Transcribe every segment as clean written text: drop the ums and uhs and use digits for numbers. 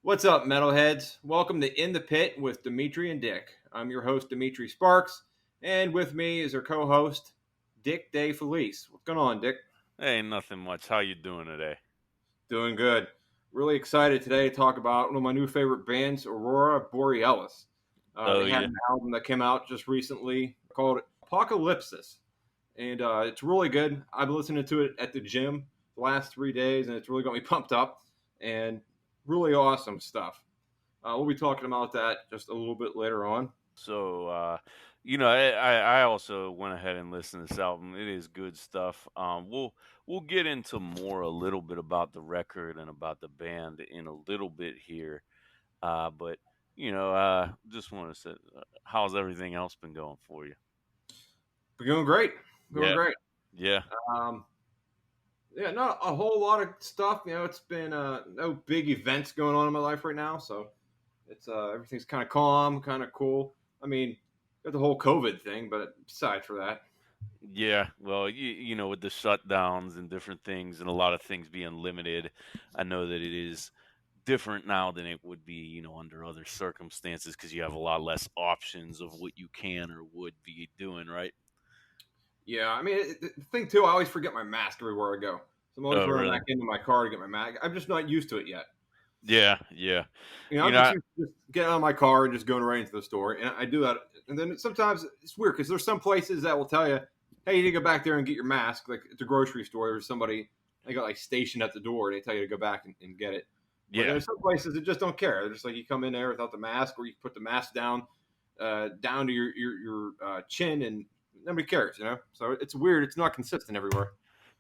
What's up, metalheads? Welcome to In the Pit with Dimitri and Dick. I'm your host, Dimitri Sparks, and with me is our co-host, Dick Day Felice. What's going on, Dick? Hey, nothing much. How you doing today? Doing good. Really excited today to talk about one of my new favorite bands, Aurora Borealis. Oh They had yeah, an album that came out just recently called Apocalypsis, and it's really good. I've been listening to it at the gym the last 3 days, and it's really got me pumped up, and really awesome stuff. We'll be talking about that just a little bit later on. so I also went ahead and listened to this album. It is good stuff. We'll get into more a little bit about the record and about the band in a little bit here. But just want to say, how's everything else been going for you? We're doing great. Doing Yeah, great. yeah. Um, yeah, not a whole lot of stuff. It's been no big events going on in my life right now, so it's everything's kind of calm, kind of cool. I mean, got the whole COVID thing, but aside for that, Yeah, well, with the shutdowns and different things and a lot of things being limited, I know that it is different now than it would be, under other circumstances because you have a lot less options of what you can or would be doing, right? yeah. I mean, the thing too, I always forget my mask everywhere I go, so I'm always Oh, running really? back into my car to get my mask. I'm just not used to it yet. Yeah, yeah. You I'm know, just I, used to just getting out of my car and just going right into the store, and I do that. And then sometimes it's weird because there's some places that will tell you, "Hey, you need to go back there and get your mask." Like at the grocery store, there's somebody they got like stationed at the door, and they tell you to go back and get it. But yeah, there's some places that just don't care. They're just like you come in there without the mask, or you put the mask down to your chin, and nobody cares. So it's weird. It's not consistent everywhere.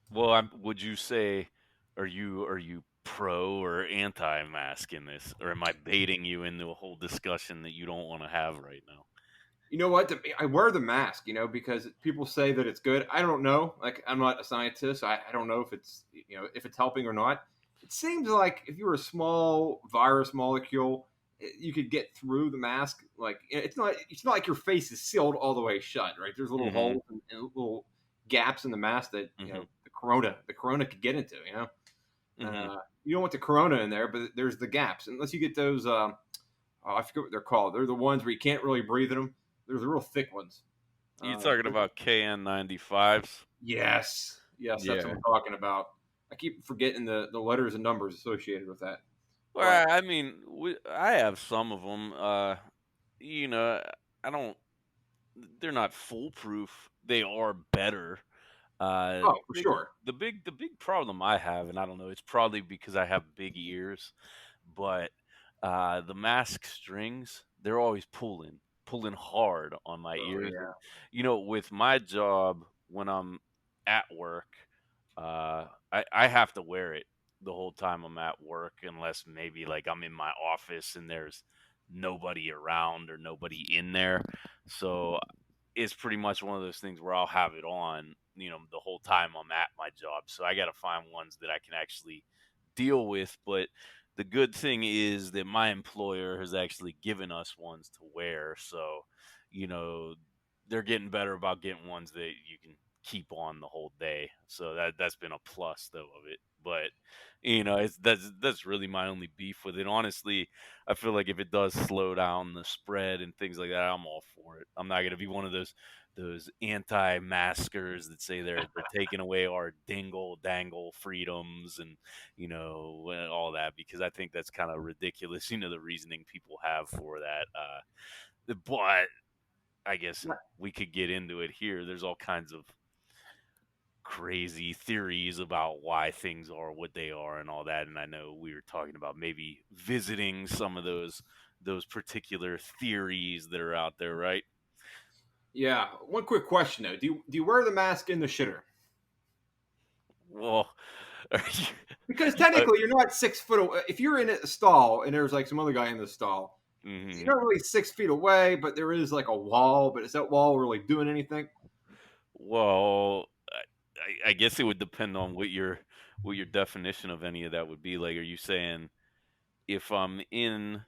well, would you say, are you pro or anti-mask in this, or am I baiting you into a whole discussion that you don't want to have right now? You know what? I wear the mask, because people say that it's good. I don't know. Like, I'm not a scientist. I don't know if it's helping or not. It seems like if you're a small virus molecule, you could get through the mask. Like, it's not like your face is sealed all the way shut, right? There's little Mm-hmm. holes and little gaps in the mask that Mm-hmm. the corona could get into. Mm-hmm. You don't want the corona in there, but there's the gaps. Unless you get those. I forget what they're called. They're the ones where you can't really breathe in them. They're the real thick ones. You talking about KN95s? Yes, that's what Yeah. I'm talking about. I keep forgetting the letters and numbers associated with that. But Well, I mean, I have some of them. You know, I don't. They're not foolproof. They are better. oh, The for big, sure. the big problem I have, and I don't know, it's probably because I have big ears, but the mask strings, they're always pulling hard on my Oh ears. yeah. And, with my job when I'm at work, I have to wear it the whole time I'm at work, unless maybe like I'm in my office and there's nobody around or nobody in there. So it's pretty much one of those things where I'll have it on, the whole time I'm at my job. So I got to find ones that I can actually deal with. But the good thing is that my employer has actually given us ones to wear. So, you know, they're getting better about getting ones that you can keep on the whole day. So that's been a plus though of it. But that's really my only beef with it. Honestly, I feel like if it does slow down the spread and things like that, I'm all for it. I'm not gonna be one of those anti-maskers that say they're taking away our dingle dangle freedoms and all that, because I think that's kind of ridiculous. The reasoning people have for that. But I guess we could get into it here. There's all kinds of crazy theories about why things are what they are and all that. And I know we were talking about maybe visiting some of those particular theories that are out there, right? Yeah. One quick question though: Do you wear the mask in the shitter? Well, are you, Because uh, technically, you're not 6 foot away. If you're in a stall and there's like some other guy in the stall, you're mhm. not really 6 feet away, but there is like a wall. But is that wall really doing anything? Well, I guess it would depend on what your definition of any of that would be. Like, are you saying if I'm in?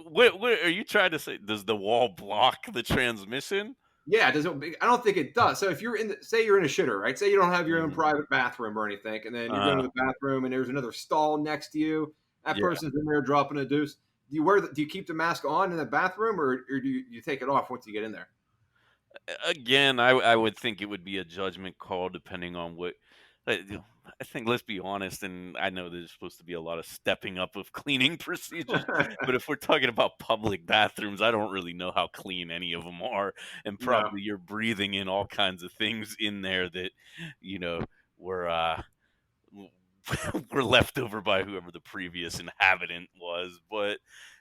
What are you trying to say? Does the wall block the transmission? Yeah, does it? I don't think it does. So if you're say you're in a shitter, right? Say you don't have your own Mhm. private bathroom or anything, and then you're going to Uh, the bathroom, and there's another stall next to you. That yeah. person's in there dropping a deuce. Do you keep the mask on in the bathroom, or do you take it off once you get in there? Again, I would think it would be a judgment call depending on what. I think let's be honest, and I know there's supposed to be a lot of stepping up of cleaning procedures, but if we're talking about public bathrooms, I don't really know how clean any of them are, and No, probably you're breathing in all kinds of things in there that you know were w- were left over by whoever the previous inhabitant was. But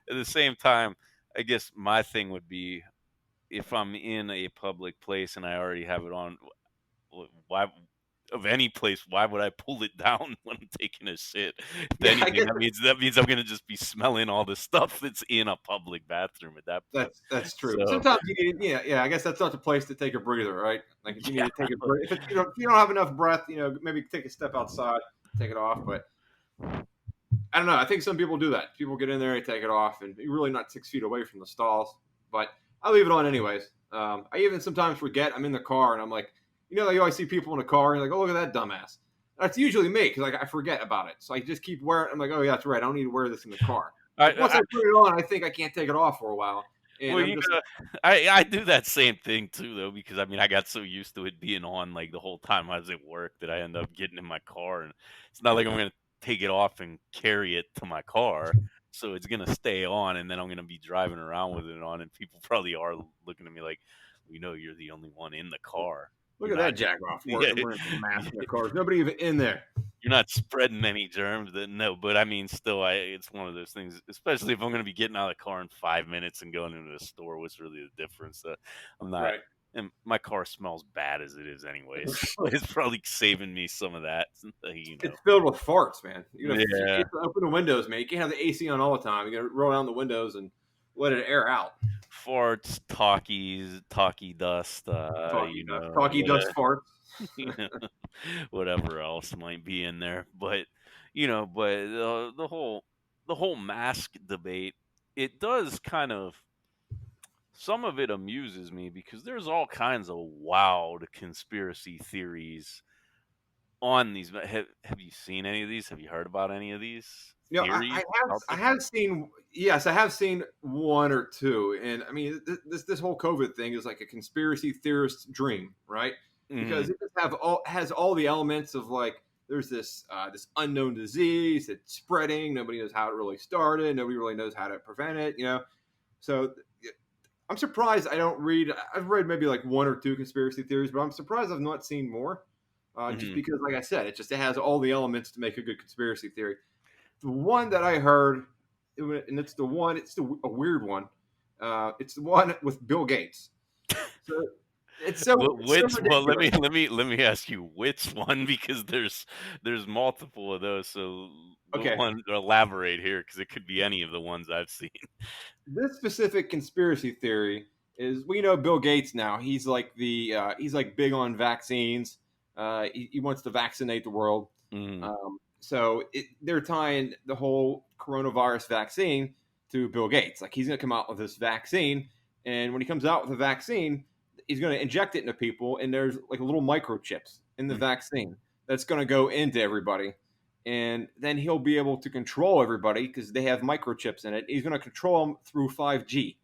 at the same time, I guess my thing would be if I'm in a public place and I already have it on, why of any place, why would I pull it down when I'm taking a shit? If yeah, I anything, guess that means I'm gonna just be smelling all the stuff that's in a public bathroom at that point. that's true. So Sometimes you need, yeah. I guess that's not the place to take a breather, right? Like if you need yeah, to take a break, if you don't have enough breath, maybe take a step outside, take it off. But I don't know. I think some people do that. People get in there, and take it off, and you're really not 6 feet away from the stalls. But I leave it on anyways. I even sometimes forget I'm in the car, and I'm like, you always see people in the car, and you're like, oh, look at that dumbass. That's usually me because like I forget about it, so I just keep wearing. I'm like, oh yeah, that's right. I don't need to wear this in the car. Like once I I put it on, I think I can't take it off for a while, and well, I'm just I do that same thing too, though, because I mean, I got so used to it being on like the whole time I was at work that I end up getting in my car, and it's not like I'm gonna take it off and carry it to my car, so it's gonna stay on, and then I'm gonna be driving around with it on, and people probably are looking at me like, we know you're the only one in the car. look You're at not, that jack off yeah, wearing a mask in the car. There's nobody even in there. you're not spreading any germs. That no, but I mean, still, it's one of those things. Especially if I'm going to be getting out of the car in 5 minutes and going into the store. What's really the difference? I'm not, Right. and my car smells bad as it is, anyways. So it's probably saving me some of that. You know. It's filled with farts, man. You Yeah, have to open the windows, man. You can't have the AC on all the time. You got to roll down the windows and let it air out. farts, talkie dust. Talkie dust farts. You know, whatever else might be in there. But the whole mask debate, it does kind of some of it amuses me because there's all kinds of wild conspiracy theories on these. Have you seen any of these? Have you heard about any of these I theories have out I there? have seen yes, I have seen one or two, and I mean this whole COVID thing is like a conspiracy theorist dream, right? Hmm. Because it just has all the elements of like there's this unknown disease that's spreading. Nobody knows how it really started. Nobody really knows how to prevent it. So I'm surprised I don't read. I've read maybe like one or two conspiracy theories, but I'm surprised I've not seen more. Just Hmm. because, like I said, it has all the elements to make a good conspiracy theory. The one that I heard, and it's the one. It's a weird one. It's the one with Bill Gates. So it's so it's so Which well, let ridiculous. me let me let me ask you which one because there's multiple of those. So the Okay, one elaborate here because it could be any of the ones I've seen. this specific conspiracy theory is we know Bill Gates now. He's like big on vaccines. He wants to vaccinate the world. Mm, They're tying the whole coronavirus vaccine to Bill Gates. Like he's going to come out with this vaccine, and when he comes out with the vaccine, he's going to inject it into people, and there's like little microchips in the mm. vaccine that's going to go into everybody, and then he'll be able to control everybody because they have microchips in it. He's going to control them through 5G.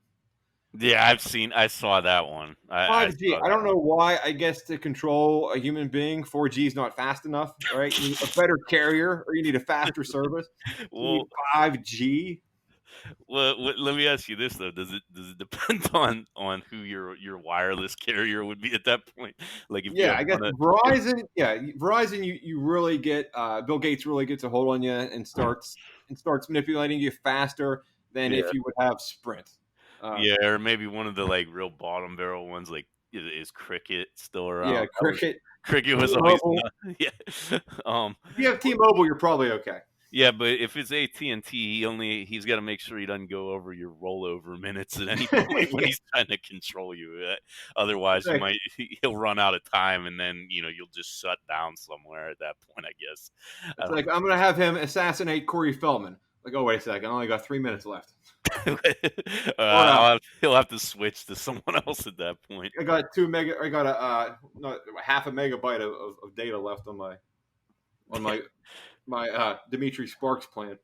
Yeah, I saw that one. I 5G. saw I that don't one. know why. I guess to control a human being, 4G is not fast enough, right? You need a better carrier or you need a faster service. So you need Well, 5G. let me ask you this though: does it depend on who your wireless carrier would be at that point? Like if you Yeah, have I guess one of if Verizon. Yeah, Verizon. You really get Bill Gates really gets a hold on you and starts manipulating you faster than yeah. if you would have Sprint. Uh, Yeah, or maybe one of the like real bottom barrel ones. Like, is Cricket still yeah, around? Cricket, Cricket was always T-Mobile. yeah. If you have T-Mobile, you're probably okay. Yeah, but if it's AT&T, he's got to make sure he doesn't go over your rollover minutes at any point when Yeah, he's trying to control you. Otherwise, it's he'll run out of time, and then you'll just shut down somewhere at that point. I guess. I it's don't like I'm gonna have him assassinate Corey Feldman. Like, oh wait a second, I only got 3 minutes left. Or He'll have to switch to someone else at that point. I got 2 mega. I got a no, half a megabyte of data left on my Dimitri Sparks plan.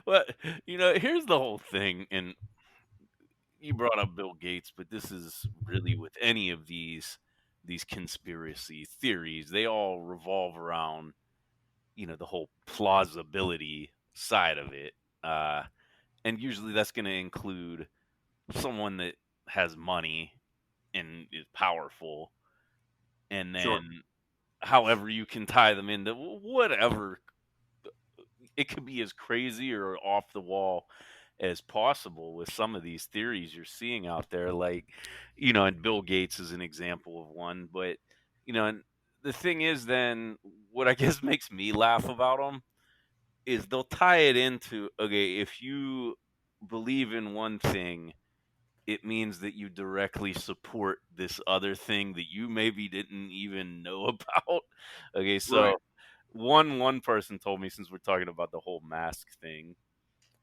Well, here's the whole thing, and you brought up Bill Gates, but this is really with any of these conspiracy theories, they all revolve around, the whole plausibility side of it. Uh, and usually that's going to include someone that has money and is powerful, and Sure, then however you can tie them into whatever. It could be as crazy or off the wall as possible with some of these theories you're seeing out there, like, and Bill Gates is an example of one. But and the thing is, then what I guess makes me laugh about them is they'll tie it into, okay, if you believe in one thing, it means that you directly support this other thing that you maybe didn't even know about. Okay, right. so one person told me, since we're talking about the whole mask thing,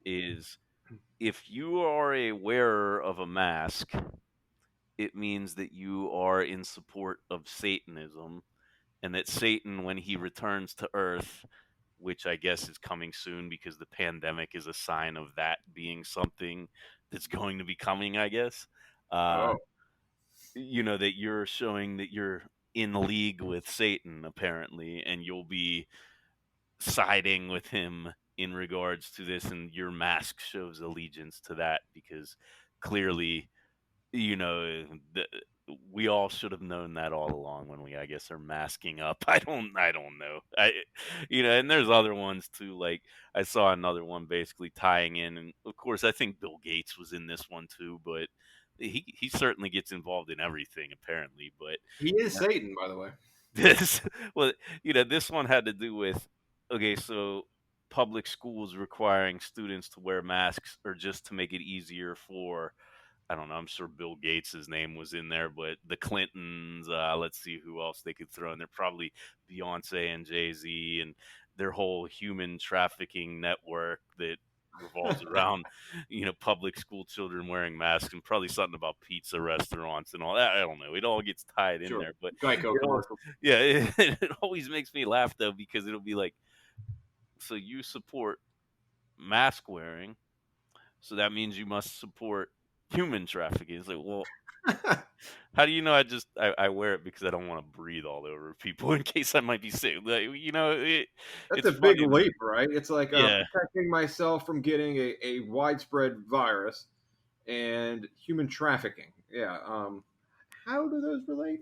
is if you are a wearer of a mask, it means that you are in support of Satanism, and that Satan, when he returns to Earth, which I guess is coming soon because the pandemic is a sign of that being something that's going to be coming, I guess. Uh, Oh, that you're showing that you're in league with Satan, apparently, and you'll be siding with him in regards to this, and your mask shows allegiance to that because clearly, you know, the, we all should have known that all along when we, I guess, are masking up. I don't know. And there's other ones too. Like I saw another one basically tying in, and of course, I think Bill Gates was in this one too, but he certainly gets involved in everything apparently. But he is Satan, by the way. this, well, this one had to do with, okay, so public schools requiring students to wear masks, or just to make it easier for, I don't know, I'm sure Bill Gates' name was in there, but the Clintons, let's see who else they could throw in there. Probably Beyonce and Jay-Z and their whole human trafficking network that revolves around, public school children wearing masks, and probably something about pizza restaurants and all that. I don't know. It all gets tied in Sure, there, but Geico it always, commercial. yeah, it always makes me laugh though, because it'll be like, so you support mask wearing, so that means you must support human trafficking. It's like, well, how do you know I wear it because I don't want to breathe all over people in case I might be sick? Like, That's it's a big funny to me. leap, right? It's like Yeah. protecting myself from getting a widespread virus and human trafficking. Yeah. How do those relate?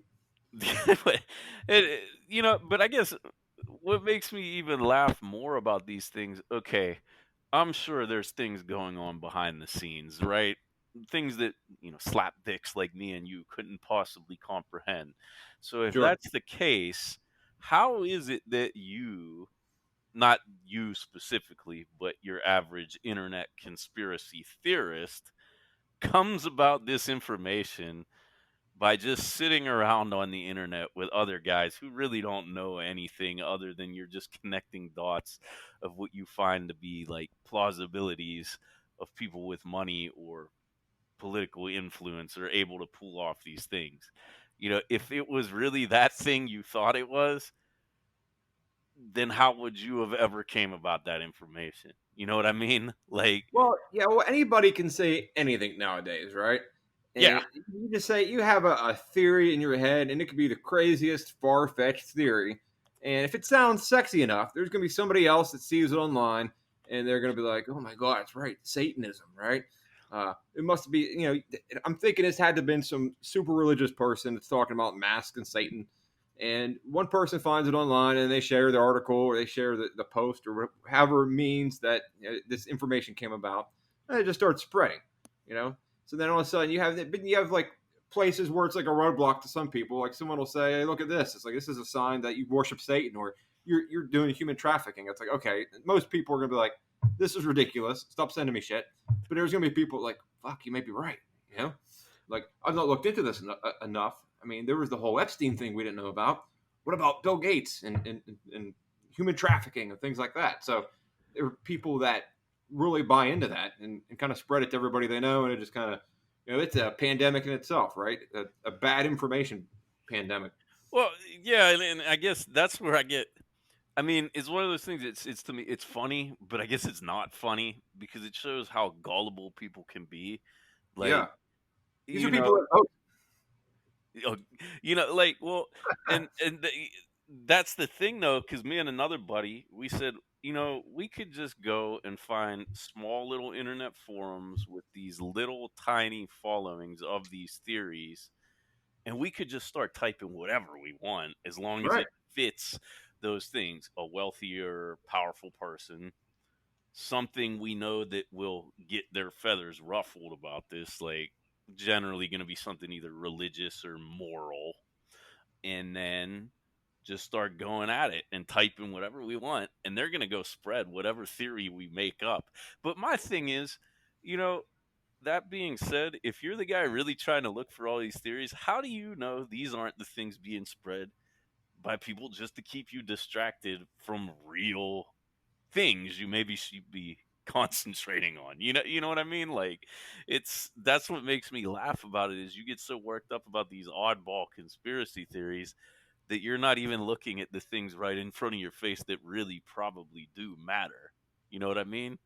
But but I guess what makes me even laugh more about these things, okay, I'm sure there's things going on behind the scenes, right? Things that, slap dicks like me and you couldn't possibly comprehend. So if Sure. that's the case, how is it that you, not you specifically, but your average internet conspiracy theorist, comes about this information by just sitting around on the internet with other guys who really don't know anything other than you're just connecting dots of what you find to be like plausibilities of people with money or political influence are able to pull off these things. If it was really that thing you thought it was, then how would you have ever came about that information? You know what I mean? Like, Well, yeah. Well, anybody can say anything nowadays, right? yeah. And you just say you have a theory in your head, and it could be the craziest, far fetched theory. And if it sounds sexy enough, there's going to be somebody else that sees it online, and they're going to be like, "Oh my God, it's right, Satanism, right?" It must be, I'm thinking this had to have been some super religious person that's talking about masks and Satan. And one person finds it online and they share the article or they share the post or however means that this information came about, and it just starts spreading, you know. So then all of a sudden you have like places where it's like a roadblock to some people. Like someone will say, "Hey, look at this. It's like this is a sign that you worship Satan or you're doing human trafficking." It's like, okay, most people are gonna be like, "This is ridiculous. Stop sending me shit." But there's gonna be people like, "Fuck, you may be right," you know. Like I've not looked into this enough. I mean, there was the whole Epstein thing we didn't know about. What about Bill Gates and human trafficking and things like that? So there are people that really buy into that and kind of spread it to everybody they know, and it just kind of, it's a pandemic in itself, right? A bad information pandemic. Well, yeah, and I guess that's where I get. I mean, it's one of those things. It's to me, it's funny, but I guess it's not funny because it shows how gullible people can be. Like, Yeah, these are you people know, that vote. you know, like, well, and that's the thing though, because me and another buddy, we said, we could just go and find small little internet forums with these little tiny followings of these theories, and we could just start typing whatever we want as long as Right. it fits those things. A wealthier, powerful person, something we know that will get their feathers ruffled about this, like generally going to be something either religious or moral, and then just start going at it and typing whatever we want, and they're going to go spread whatever theory we make up. But my thing is, you know, that being said, if you're the guy really trying to look for all these theories, how do you know these aren't the things being spread by people just to keep you distracted from real things you maybe should be concentrating on? You know what I mean? Like, that's what makes me laugh about it is you get so worked up about these oddball conspiracy theories that you're not even looking at the things right in front of your face that really probably do matter. You know what I mean?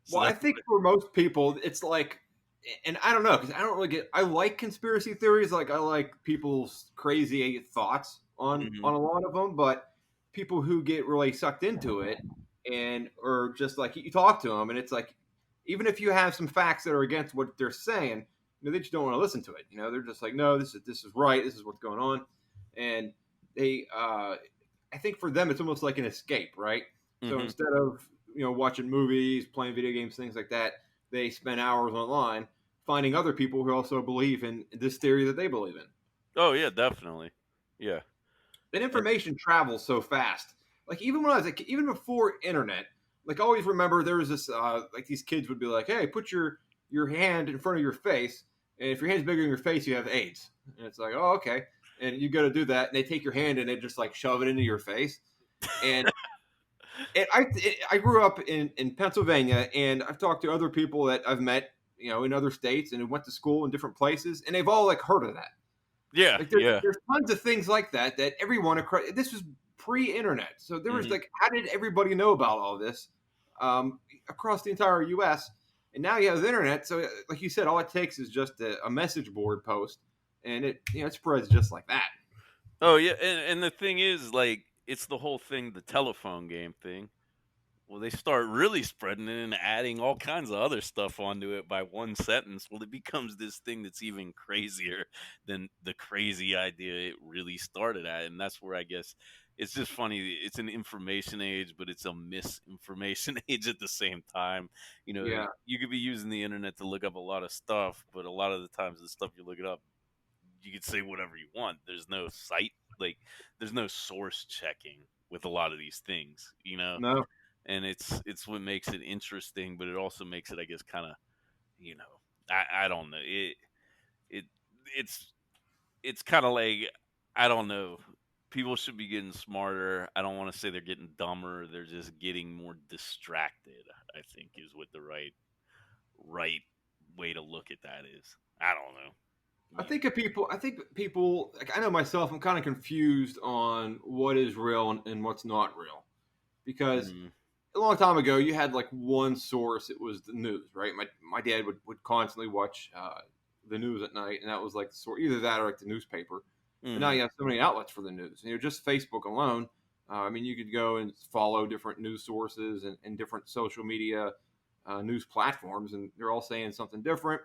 So Well, I that's think for most people, it's like, and I don't know, because I don't really I like conspiracy theories. Like, I like people's crazy thoughts hmm on a lot of them, but people who get really sucked into it, and or just like you talk to them, and it's like, even if you have some facts that are against what they're saying, they just don't want to listen to it. They're just like, no, this is right. This is what's going on, and they, I think for them, it's almost like an escape, right? So hmm instead of watching movies, playing video games, things like that, they spend hours online finding other people who also believe in this theory that they believe in. Oh yeah, definitely. Yeah. And And, information travels so fast. Like even when I was even before internet, like I always remember there was this like these kids would be like, "Hey, put your hand in front of your face, and if your hand's bigger than your face, you have AIDS." And it's like, "Oh, okay." And you got to do that, and they take your hand and they just like shove it into your face. And I grew up in Pennsylvania, and I've talked to other people that I've met, in other states, and who went to school in different places, and they've all like heard of that. yeah, Like yeah. there's tons of things like that that everyone across. This was pre-internet, so there was hmm like, how did everybody know about all this across the entire U.S. And now you have the internet, so like you said, all it takes is just a message board post, and it spreads just like that. Oh yeah, and the thing is, like, it's the whole thing, the telephone game thing. Well, they start really spreading it and adding all kinds of other stuff onto it by one sentence. Well, it becomes this thing that's even crazier than the crazy idea it really started at. And that's where I guess it's just funny. It's an information age, but it's a misinformation age at the same time. Yeah, You could be using the internet to look up a lot of stuff, but a lot of the times the stuff you're looking up, you could say whatever you want. There's no site, like, there's no source checking with a lot of these things. no, And it's what makes it interesting, but it also makes it, I guess, kind of, you know, I don't know, it it's it's kind of like, I don't know. People should be getting smarter. I don't want to say they're getting dumber. They're just getting more distracted, I think, is what the right way to look at that is. I don't know. You I think people, like I know myself, I'm kind of confused on what is real and what's not real, because know. a long time ago, you had like one source. It was the news, right? My dad would constantly watch the news at night, and that was like the source, either that or like the newspaper. But now Mm-hmm. you have so many outlets for the news. Just Facebook alone. I mean, you could go and follow different news sources and different social media news platforms, and they're all saying something different,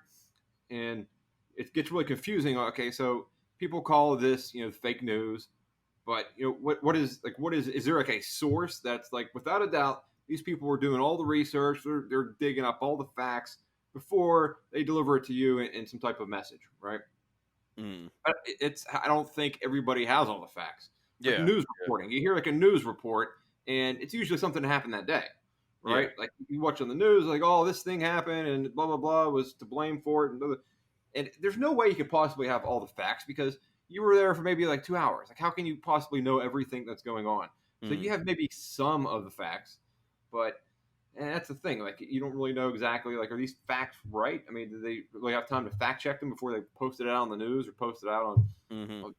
and it gets really confusing. Okay, so people call this, fake news, but what is there like a source that's like without a doubt these people were doing all the research, they're digging up all the facts before they deliver it to you in some type of message, right? Mm-hmm. I don't think everybody has all the facts. Like Yeah. news reporting, you hear like a news report, and it's usually something that happened that day, Yeah. right? Like you watch on the news, like, oh, this thing happened and blah blah blah was to blame for it, and there's no way you could possibly have all the facts because you were there for maybe like 2 hours. Like, how can you possibly know everything that's going on? So Mm-hmm. you have maybe some of the facts, but And that's the thing. Like, you don't really know exactly, like, are these facts right? I mean, do they really have time to fact check them before they post it out on the news or post it out Mm-hmm. on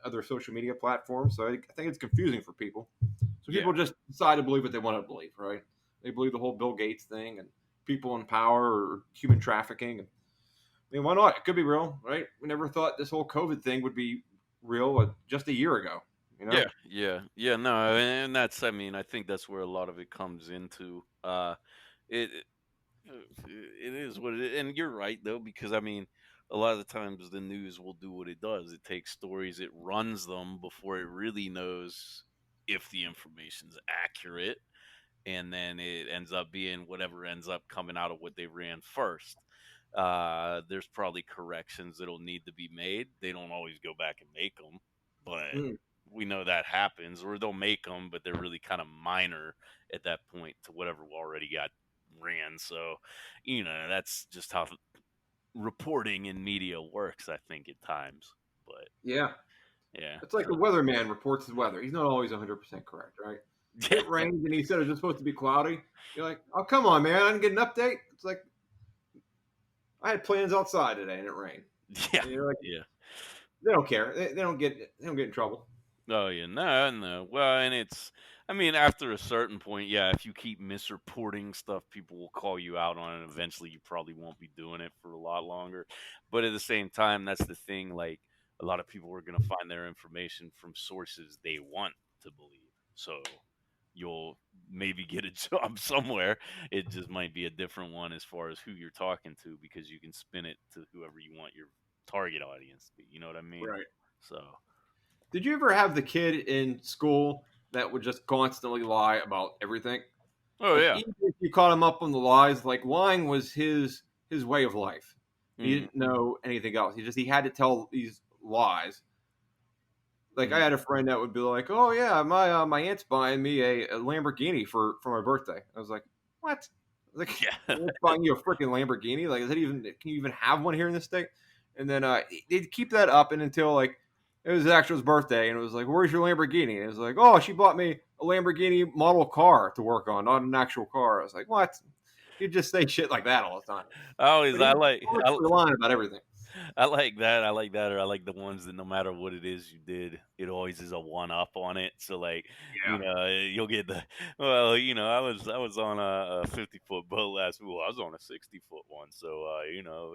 other social media platforms? So I think it's confusing for people. So Yeah. people just decide to believe what they want to believe, right? They believe the whole Bill Gates thing and people in power or human trafficking. And, I mean, why not? It could be real, right? We never thought this whole COVID thing would be real just a year ago, you know? Yeah. No, and that's. I mean, I think that's where a lot of it comes into. It it is what it is, and you're right though, because I mean, a lot of the times the news will do what it does. It takes stories, it runs them before it really knows if the information's accurate, and then it ends up being whatever ends up coming out of what they ran first. There's probably corrections that'll need to be made. They don't always go back and make them, but Mm. we know that happens, or they'll make them, but they're really kind of minor at that point to whatever already got ran. So, that's just how reporting in media works, I think, at times. But Yeah. yeah, It's like so the weatherman reports the weather. He's not always 100% correct, right? If it yeah, rains and he said it's just supposed to be cloudy, you're like, oh, come on, man. I didn't get an update. It's like, I had plans outside today and it rained. yeah, And you're like, yeah. they don't care. They don't get in trouble. Oh yeah, no. Well, and I mean, after a certain point, yeah, if you keep misreporting stuff, people will call you out on it. Eventually, you probably won't be doing it for a lot longer. But at the same time, that's the thing. Like, a lot of people are going to find their information from sources they want to believe. So you'll maybe get a job somewhere. It just might be a different one as far as who you're talking to, because you can spin it to whoever you want your target audience to be. You know what I mean? Right. So. Did you ever have the kid in school that would just constantly lie about everything? Oh Like, yeah. even if you caught him up on the lies, like, lying was his way of life. He Mhm, didn't know anything else. He had to tell these lies. Like, I mhm. had a friend that would be like, "Oh yeah, my aunt's buying me a Lamborghini for my birthday." I was like, "What?" Like, Yeah. your aunt's buying you a freaking Lamborghini? Like, is that even? Can you even have one here in this state? And then they'd keep that up and until like it was actually his birthday, and it was like, "Where's your Lamborghini?" And it was like, "Oh, she bought me a Lamborghini model car to work on, not an actual car." I was like, "What?" He'd just say shit like that all the time, I always but he I was like I constantly lying about everything. I like that. I like that, or I like the ones that no matter what it is you did, it always is a one up on it. So like, Yeah. you'll get the I was on a 50-foot boat last week. Well, I was on a 60-foot one, so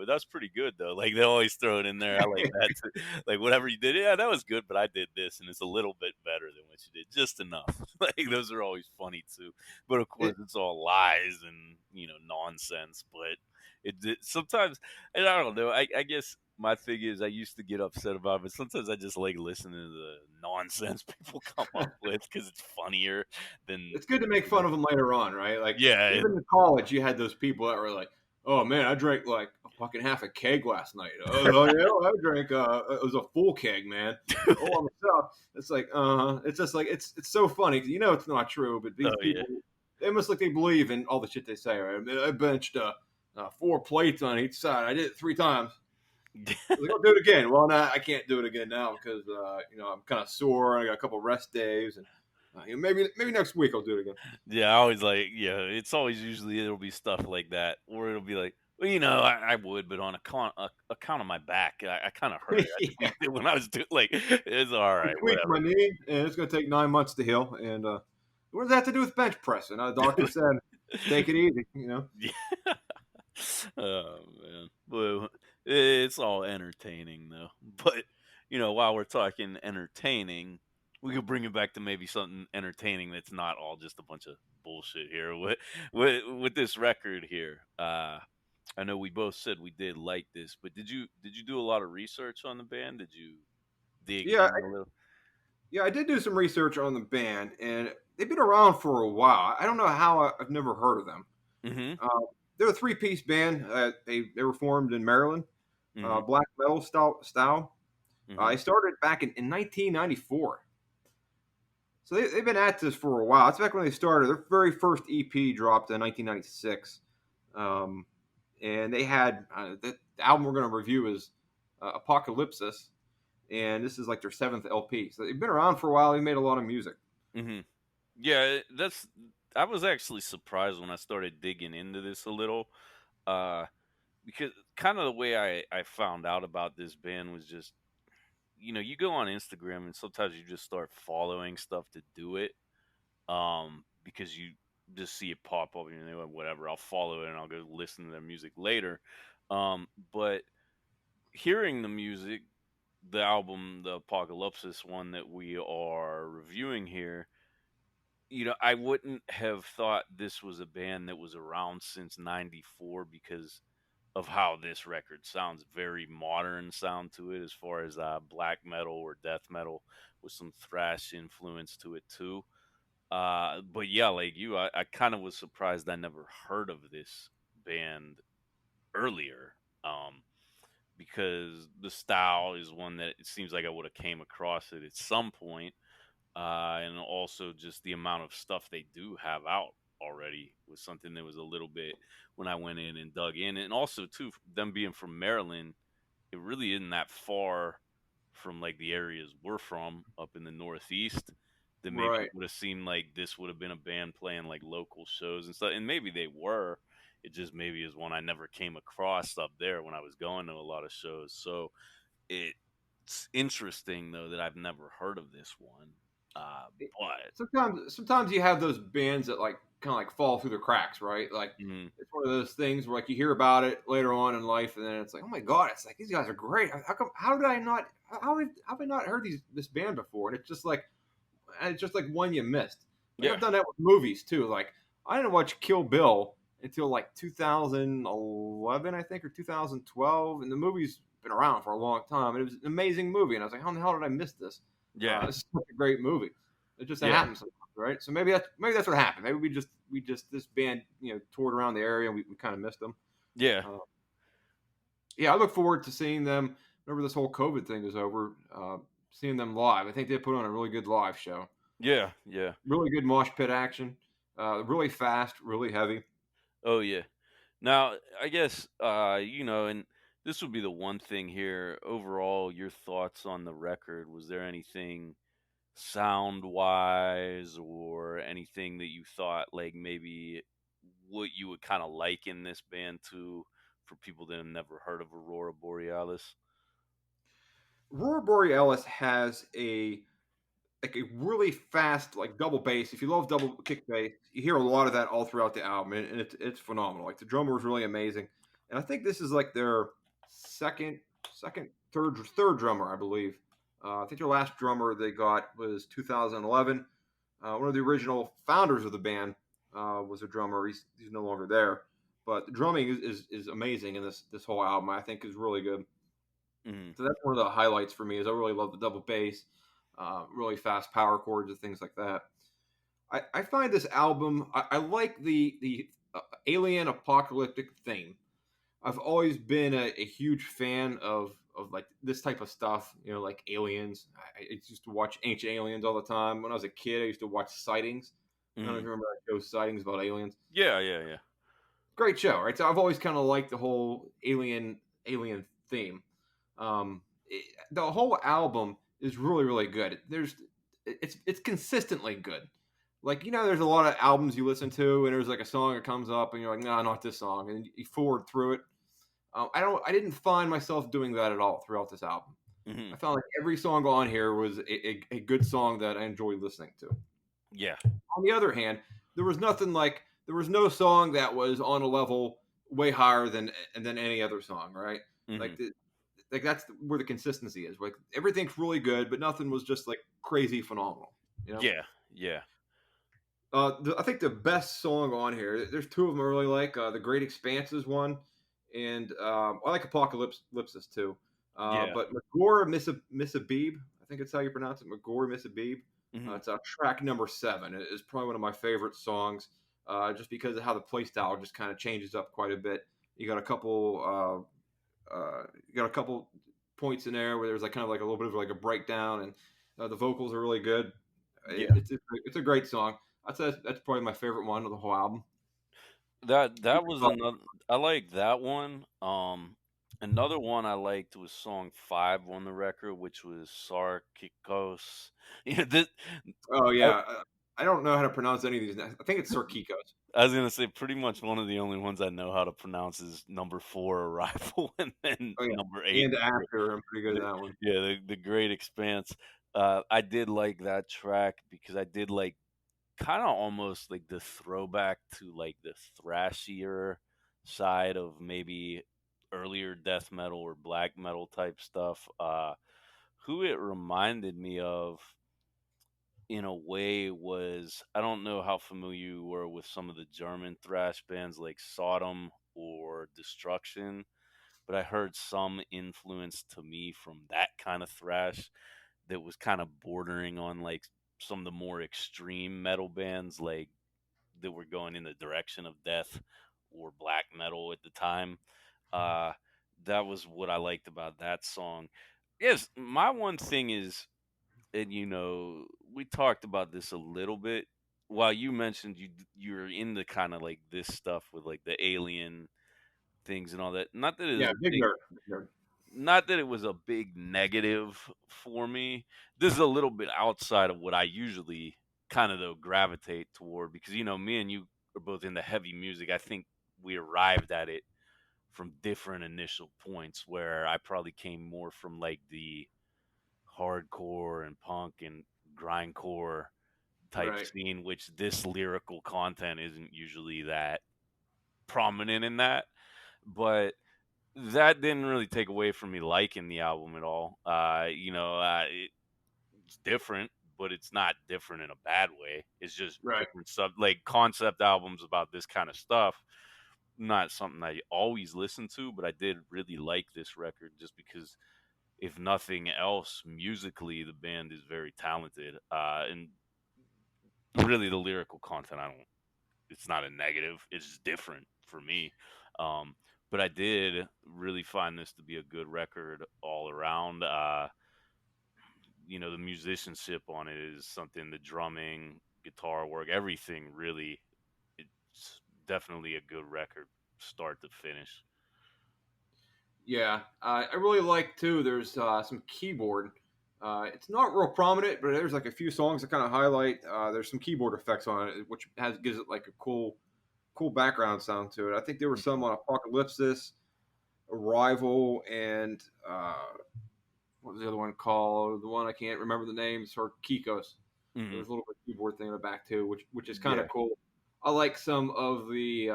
that's pretty good though. Like they always throw it in there. I like that. Too. Like whatever you did, yeah, that was good, but I did this, and it's a little bit better than what you did, just enough. Like those are always funny too. But of course, It, it's all lies and nonsense. But sometimes, and I don't know. I guess my thing is I used to get upset about it, but sometimes I just like listening to the nonsense people come up with because it's funnier than it's good to make fun of them later on, right? Like, yeah, even in college, you had those people that were like, "Oh man, I drank like a fucking half a keg last night." Oh yeah, I drank. It was a full keg, man. Oh, I'm so. It's like, it's just like it's so funny. You know, it's not true, but these oh yeah. people, they almost like they believe in all the shit they say. Right? I, mean, I benched 4 plates on each side. I did it 3 times. I was like, I'll do it again. Well, no, I can't do it again now because I'm kind of sore. I got a couple rest days, and maybe next week I'll do it again. Yeah, I always like it's always usually it'll be stuff like that, or it'll be like, well, I would, but on account of my back, I kind of hurt it. I Yeah. tweaked it when I was doing like it's all I right, tweaked my whatever. knee, and it's going to take 9 months to heal. And what does that have to do with bench pressing? The doctor said, take it easy. Yeah. Oh man, well, it's all entertaining though. But while we're talking entertaining, we could bring it back to maybe something entertaining that's not all just a bunch of bullshit here. With this record here, I know we both said we did like this, but did you do a lot of research on the band? Did you dig Yeah, in a little? yeah, I did do some research on the band, and they've been around for a while. I don't know how I've never heard of them. Mm-hmm. Uh, they're a three-piece band. They were formed in Maryland, Mm-hmm. black metal style. Mm-hmm. They started back in 1994. So they've been at this for a while. It's back when they started. Their very first EP dropped in 1996. Um, and they had the album we're going to review is Apocalypsis. And this is like their seventh LP. So they've been around for a while. They made a lot of music. Mm-hmm. Yeah, that's. I was actually surprised when I started digging into this a little, uh, because kind of the way I found out about this band was just, you go on Instagram and sometimes you just start following stuff to do it, because you just see it pop up and you're like, whatever, I'll follow it and I'll go listen to their music later. But hearing the music, the album, the Apocalypsis one that we are reviewing here, I wouldn't have thought this was a band that was around since '94 because of how this record sounds. Very modern sound to it, as far as black metal or death metal with some thrash influence to it too. But yeah, like you, I kind of was surprised I never heard of this band earlier. Because the style is one that it seems like I would have came across it at some point, and also just the amount of stuff they do have out already was something that was a little bit when I went in and dug in, and also too them being from Maryland, it really isn't that far from like the areas we're from up in the Northeast. That maybe it Right. would have seemed like this would have been a band playing like local shows and stuff, and maybe they were. It just maybe is one I never came across up there when I was going to a lot of shows. So it's interesting though that I've never heard of this one. But Sometimes you have those bands that like kind of like fall through the cracks, right? Like mhm, it's one of those things where like you hear about it later on in life, and then it's like, oh my god, it's like these guys are great. How come? How did I not? How have I not heard this band before? And it's just like one you missed. Like I've yeah, done that with movies too. Like I didn't watch Kill Bill until like 2011, I think, or 2012, and the movie's been around for a long time. And it was an amazing movie, and I was like, how in the hell did I miss this? yeah, This is such a great movie. It just yeah, happens sometimes, right? So maybe that's what happened. Maybe we just this band toured around the area and we kind of missed them. yeah, Uh, yeah, I look forward to seeing them whenever this whole COVID thing is over. Seeing them live. I think they put on a really good live show. yeah, yeah. Really good mosh pit action. Really fast, really heavy. Oh yeah. Now I guess and this would be the one thing here. Overall, your thoughts on the record? Was there anything sound wise or anything that you thought like maybe what you would kind of like in this band to for people that have never heard of Aurora Borealis? Aurora Borealis has a really fast like double bass. If you love double kick bass, you hear a lot of that all throughout the album, and it's phenomenal. Like the drummer is really amazing, and I think this is like their second, third drummer, I believe. I think their last drummer they got was 2011. One of the original founders of the band was a drummer. He's no longer there, but the drumming is amazing in this whole album. I think is really good. Hmm. So that's one of the highlights for me. Is I really love the double bass, really fast power chords and things like that. I find this album. I like the alien apocalyptic theme. I've always been a huge fan of like this type of stuff. Like aliens. I used to watch Ancient Aliens all the time. When I was a kid, I used to watch Sightings. I don't know if Hmm. you remember that show Sightings about aliens. Yeah, yeah, yeah, Great show, right? So I've always kind of liked the whole alien theme. The whole album is really really good. It's consistently good. Like there's a lot of albums you listen to, and there's like a song that comes up, and you're like, nah, not this song, and you forward through it. I didn't find myself doing that at all throughout this album. hmm I found like every song on here was a good song that I enjoyed listening to. yeah, On the other hand, there was no song that was on a level way higher than any other song, right? hmm Like like that's where the consistency is. Like everything's really good, but nothing was just like crazy phenomenal. You know, yeah, yeah, I think the best song on here. There's two of them I really like. The Great Expanses one, and I like Apocalypsis too. yeah. But Magor Missabib, I think it's how you pronounce it. Magor Missabib. Hmm. It's track number 7. It is probably one of my favorite songs, just because of how the play style just kind of changes up quite a bit. You got a couple, you got a couple points in there where there's like kind of like a little bit of like a breakdown, and the vocals are really good. Yeah. It's a great song. I'd say that's probably my favorite one of the whole album. That was another. I like that one. Another one I liked was song 5 on the record, which was Sarkikos. Yeah, this, Oh I, yeah, I don't know how to pronounce any of these. I think it's Sarkikos. I was gonna say pretty much one of the only ones I know how to pronounce is number 4 Arrival and then Oh number yeah, 8 and After. I'm pretty good at the that one. yeah, the Great Expanse. I did like that track because I did like kinda almost like the throwback to like the thrashier side of maybe earlier death metal or black metal type stuff. Who it reminded me of in a way was I don't know how familiar you were with some of the German thrash bands like Sodom or Destruction, but I heard some influence to me from that kind of thrash that was kind of bordering on like some of the more extreme metal bands like that were going in the direction of death or black metal at the time. Uh that was what I liked about that song. Yes, my one thing is, and we talked about this a little bit while you mentioned you're into kind of like this stuff with like the alien things and all that. Yeah, big nerd. Big nerd. Not that it was a big negative for me. This is a little bit outside of what I usually kind of though gravitate toward because me and you are both into heavy music. I think we arrived at it from different initial points where I probably came more from like the hardcore and punk and grindcore type Right. scene, which this lyrical content isn't usually that prominent in that. But that didn't really take away from me liking the album at all. It's different, but it's not different in a bad way. It's just Right. different stuff, like concept albums about this kind of stuff. Not something I always listen to, but I did really like this record just because, if nothing else, musically the band is very talented, and really the lyrical content. I don't. It's not a negative. It's just different for me. Um, but I did really find this to be a good record all around. The musicianship on it is something. The drumming, guitar work, everything really. It's definitely a good record, start to finish. Yeah, I really like too. There's some keyboard. It's not real prominent, but there's like a few songs that kind of highlight. There's some keyboard effects on it, which gives it like a cool background sound to it. I think there were some on Apocalypsis, Arrival, and what was the other one called? The one I can't remember the name. Or Kikos. Hmm. There's a little bit of keyboard thing in the back too, which is kind of Yeah. cool. I like some of the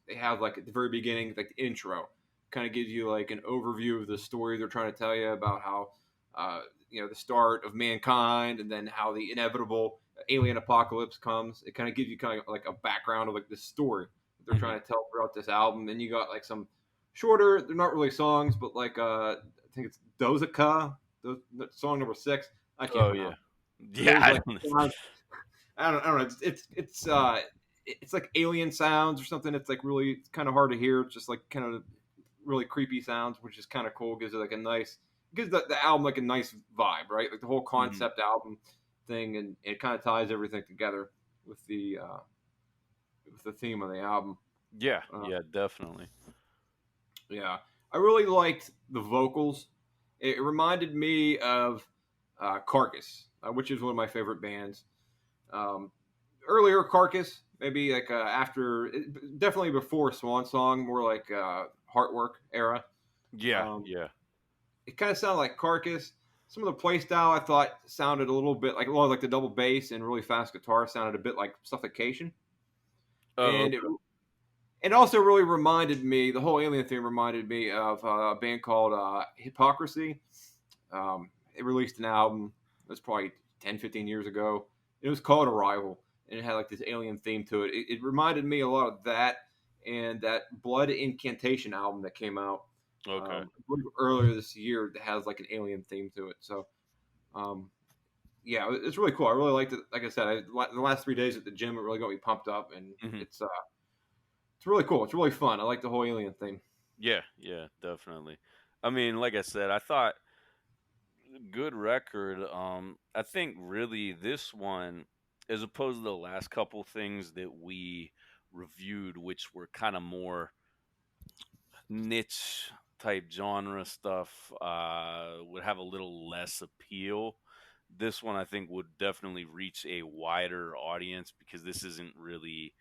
they have like at the very beginning, like the intro, kind of gives you like an overview of the story they're trying to tell you about how the start of mankind and then how the inevitable alien apocalypse comes. It kind of gives you kind of like a background of like the story that they're Hmm. trying to tell throughout this album. And you got like some shorter, they're not really songs, but like I think it's Dozaka, song number 6. I can't Oh yeah. pronounce. But Yeah. there's like I don't know. It's like alien sounds or something. It's like really kind of hard to hear. It's just like kind of really creepy sounds, which is kind of cool. Gives it like a nice gives the album like a nice vibe, right? Like the whole Hmm. concept album thing, and it kind of ties everything together with the theme of the album. Yeah. Uh, Yeah. Definitely. yeah, I really liked the vocals. It reminded me of Carcass, which is one of my favorite bands. Um, Earlier Carcass, maybe like after, definitely before Swan Song, more like Heartwork era. Yeah. Um, Yeah. it kind of sounded like Carcass. Some of the play style I thought sounded a little bit like a lot like the double bass and really fast guitar sounded a bit like Suffocation, Oh, and okay. it also really reminded me. The whole Alien theme reminded me of a band called Hypocrisy. It released an album. It was probably 10, 15 years ago. It was called Arrival, and it had like this alien theme to it. It reminded me a lot of that and that Blood Incantation album that came out Okay. earlier this year that has like an alien theme to it. So, um, yeah, it's really cool. I really liked it. Like I said, the last 3 days at the gym, it really got me pumped up, and Hmm. it's really cool. It's really fun. I like the whole alien theme. Yeah. Yeah. Definitely. I mean, like I said, I thought good record. I think really this one, as opposed to the last couple things that we reviewed, which were kind of more niche type genre stuff, would have a little less appeal. This one I think would definitely reach a wider audience because this isn't really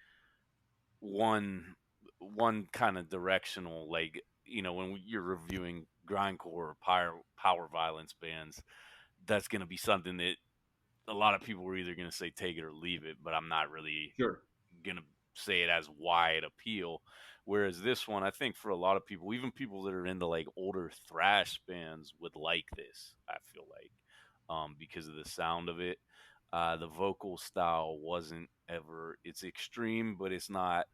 one one kind of directional, like, when you're reviewing grindcore or power violence bands, that's going to be something that a lot of people are either going to say take it or leave it, but I'm not really Sure. going to say it as wide appeal. Whereas this one, I think for a lot of people, even people that are into like older thrash bands, would like this. I feel like, because of the sound of it. The vocal style wasn't ever. It's extreme, but it's not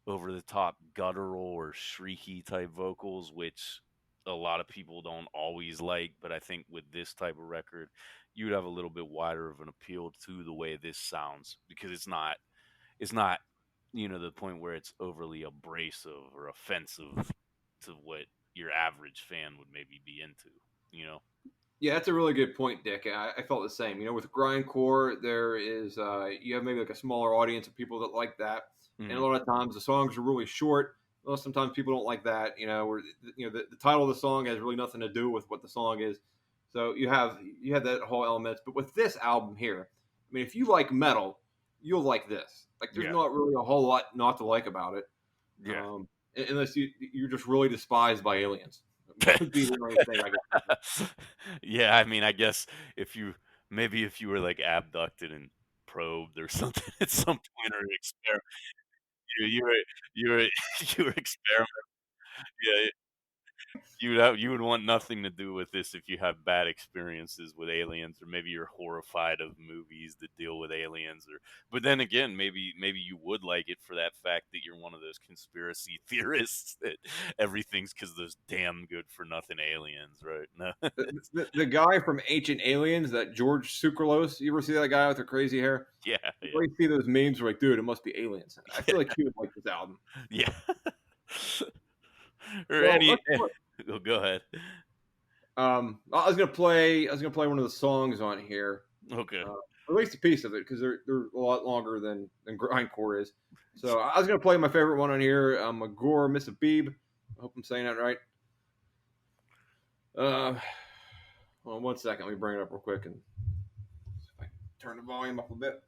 over the top guttural or shrieky type vocals, which a lot of people don't always like. But I think with this type of record, you would have a little bit wider of an appeal to the way this sounds, because it's not the point where it's overly abrasive or offensive to what your average fan would maybe be into, you know. Yeah, that's a really good point, Dick. I felt the same. With grindcore, there is you have maybe like a smaller audience of people that like that, and a Hmm. lot of times the songs are really short. Well, sometimes people don't like that. Where the title of the song has really nothing to do with what the song is. So you have that whole element. But with this album here, I mean, if you like metal, you'll like this. Like, there's Yeah. not really a whole lot not to like about it, Yeah. unless you're just really despised by aliens. Would be the only thing I guess. Yeah, I mean, I guess if you maybe if you were like abducted and probed or something at some point, or you were you were you were experimenting. Yeah, you would want nothing to do with this if you have bad experiences with aliens, or maybe you're horrified of movies that deal with aliens, or but then again, maybe you would like it for that fact that you're one of those conspiracy theorists that everything's because those damn good for nothing aliens, right? No. The guy from Ancient Aliens, that George Sucralose. You ever see that guy with the crazy hair? Yeah, You yeah, always see those memes where like, dude, it must be aliens. I feel yeah, like he would like this album. yeah. Or Well, any let's play. oh, go ahead. I was gonna play one of the songs on here, Okay. uh, or at least a piece of it, because they're a lot longer than grindcore is. So I was gonna play my favorite one on here, Magor Miss Abib. I hope I'm saying that right. Uh, well, 1 second. Let me bring it up real quick and see if I can turn the volume up a bit.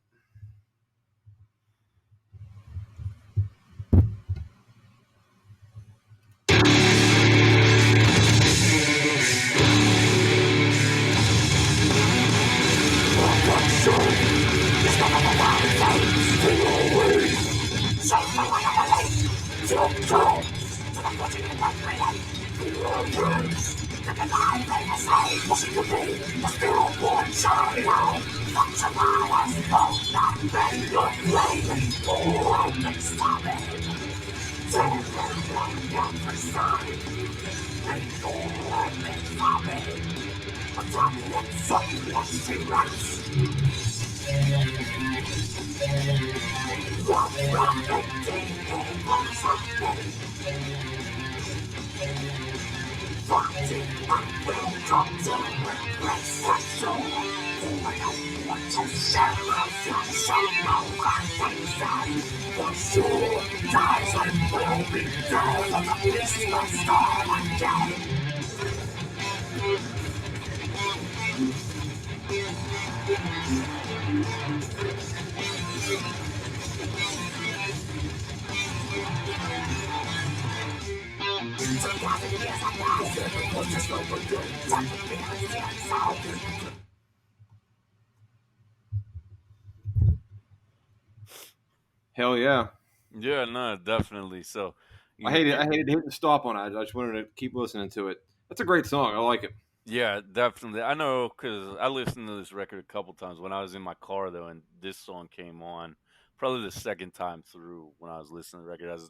Hell yeah! Yeah, no, definitely. So, I you know, hated you I hated hitting stop on it. I just wanted to keep listening to it. That's a great song. I like it. yeah, definitely. I know because I listened to this record a couple times when I was in my car though, and this song came on probably the second time through when I was listening to the record.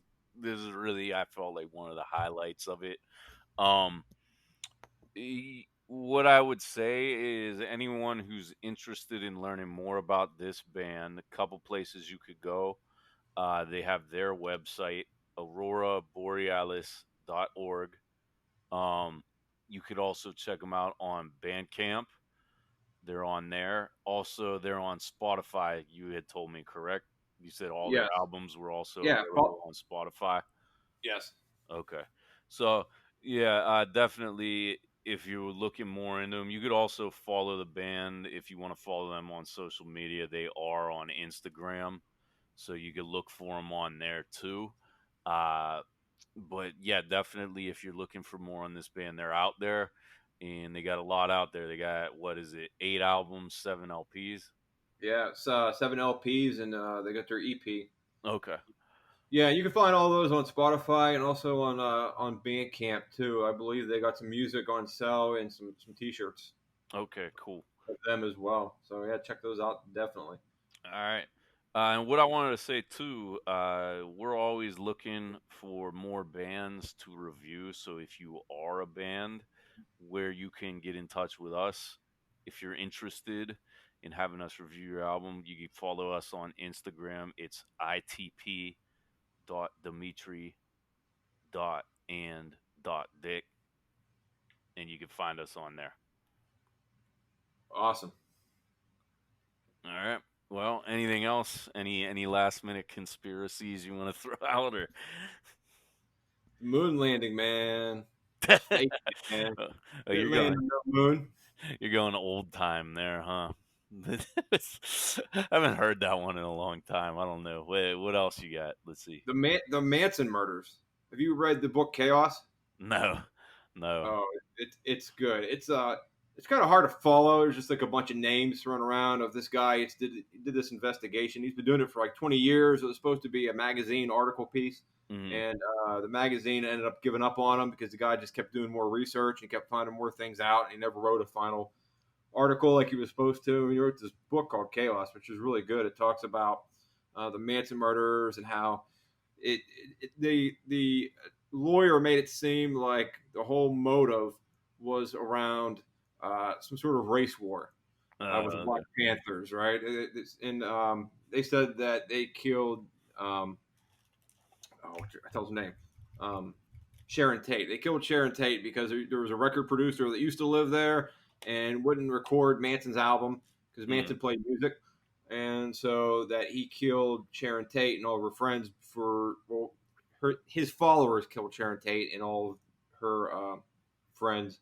This is really, I felt like one of the highlights of it. Um, what I would say is anyone who's interested in learning more about this band, a couple places you could go. They have their website, auroraborealis.org. You could also check them out on Bandcamp. They're on there. Also, they're on Spotify. You had told me, correct? You said all their Yes. albums were also Yeah. available on Spotify. Yes. Okay. So, yeah, definitely. if you're looking more into them, you could also follow the band if you want to follow them on social media. They are on Instagram, so you could look for them on there too. Uh, but yeah, definitely if you're looking for more on this band, they're out there, and they got a lot out there. They got, what is it, 8 albums, 7 LPs. Yeah, it's 7 LPs, and they got their EP. Okay. Yeah, you can find all those on Spotify and also on Bandcamp too. I believe they got some music on sale and some T-shirts Okay. Cool. of them as well. So yeah, check those out definitely. All right. And what I wanted to say too, we're always looking for more bands to review. So if you are a band where you can get in touch with us, if you're interested in having us review your album, you can follow us on Instagram. It's itp.dimitri.and.dick, and you can find us on there. Awesome. All right. Well, anything else? Any last minute conspiracies you want to throw out, or Moon landing, man. Space, man. oh, Didn't land on the moon. you're going old time there, huh? I haven't heard that one in a long time. I don't know. Wait, what else you got? Let's see. The Manson murders. Have you read the book Chaos? No, no. Oh, it's good. It's kind of hard to follow. There's just like a bunch of names thrown around of this guy. Did this investigation. He's been doing it for like 20 years. It was supposed to be a magazine article piece, Mhm. and the magazine ended up giving up on him because the guy just kept doing more research and kept finding more things out. And he never wrote a final article like he was supposed to. And he wrote this book called Chaos, which is really good. It talks about the Manson murders and how the lawyer made it seem like the whole motive was around some sort of race war with the Black Okay. Panthers, right? And they said that they killed what's his name? Um, Sharon Tate. They killed Sharon Tate because there was a record producer that used to live there and wouldn't record Manson's album because Mm. Manson played music, and so that he killed Sharon Tate and all of her friends for his followers killed Sharon Tate and all of her friends.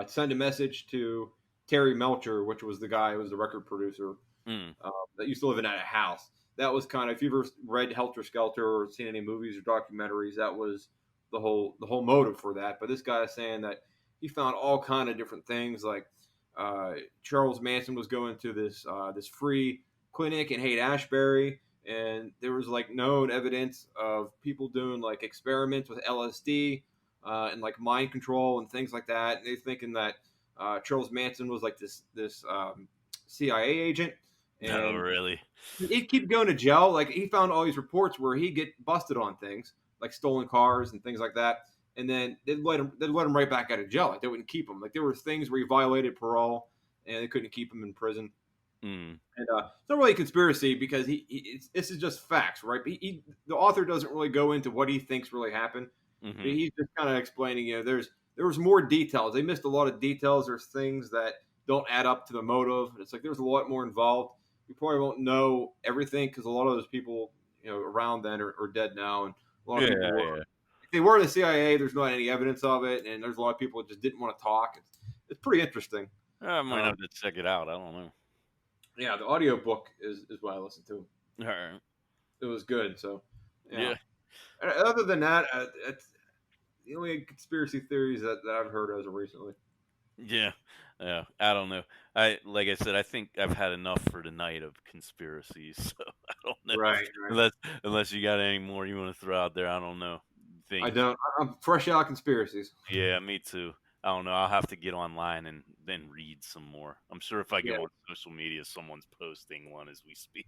Send a message to Terry Melcher, which was the guy who was the record producer Mm. that used to live in a house. That was kind of, if you've ever read Helter Skelter or seen any movies or documentaries, that was the whole motive for that. But this guy is saying that he found all kind of different things, like Charles Manson was going to this free clinic in Haight Ashbury, and there was like known evidence of people doing like experiments with LSD and like mind control and things like that. And they're thinking that Charles Manson was like this CIA agent, Oh, and really? he'd keep going to jail. Like he found all these reports where he'd get busted on things like stolen cars and things like that, and then they'd let him right back out of jail. Like they wouldn't keep him. Like there were things where he violated parole and they couldn't keep him in prison. Mm. And it's not really a conspiracy because this is just facts, right? The author doesn't really go into what he thinks really happened. Hmm. He's just kind of explaining, there was more details. They missed a lot of details. There's things that don't add up to the motive. It's like there's a lot more involved. You probably won't know everything because a lot of those people, around then are dead now, and a lot of Yeah, people were. yeah. If they were the CIA, there's not any evidence of it, and there's a lot of people that just didn't want to talk. It's pretty interesting. I might Um, have to check it out. I don't know. yeah, the audio book is what I listened to. All right. It was good. So, yeah. Yeah. Other than that, it's the only conspiracy theories that I've heard as of recently. Yeah. Yeah. I don't know. Like I said, I think I've had enough for tonight of conspiracies. So I don't know. Right. Unless you got any more you want to throw out there, I don't know. I Think. don't. I'm fresh out of conspiracies. Yeah, me too. I don't know. I'll have to get online and then read some more. I'm sure if I Yeah. go on social media, someone's posting one as we speak.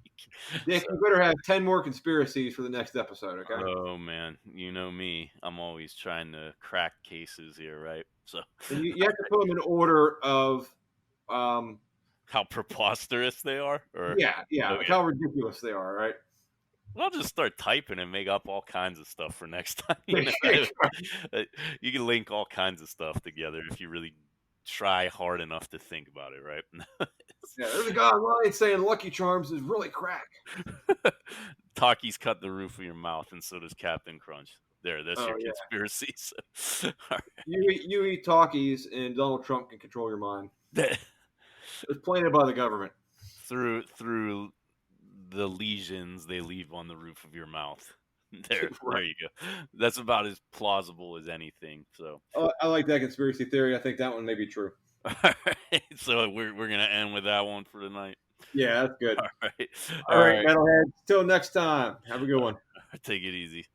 Dick, So, you better have 10 more conspiracies for the next episode, okay? oh man, you know me. I'm always trying to crack cases here, right? So, And you have to put them in order of, um, how preposterous they are, or yeah, oh, like yeah. how ridiculous they are, right? I'll just start typing and make up all kinds of stuff for next time. You can link all kinds of stuff together if you really try hard enough to think about it, right? Yeah, there's a guy online saying Lucky Charms is really crack. Takis cut the roof of your mouth, and so does Captain Crunch. There, that's Oh your yeah, conspiracy. So, all you eat talkies, and Donald Trump can control your mind. right. It's planted by the government. Through the lesions they leave on the roof of your mouth. There Right. you go. That's about as plausible as anything. So, Oh, I like that conspiracy theory. I think that one may be true. alright, so we're gonna end with that one for tonight. Yeah, that's good. All right, all All right, right. metalheads. Till next time. Have a good one. Take it easy.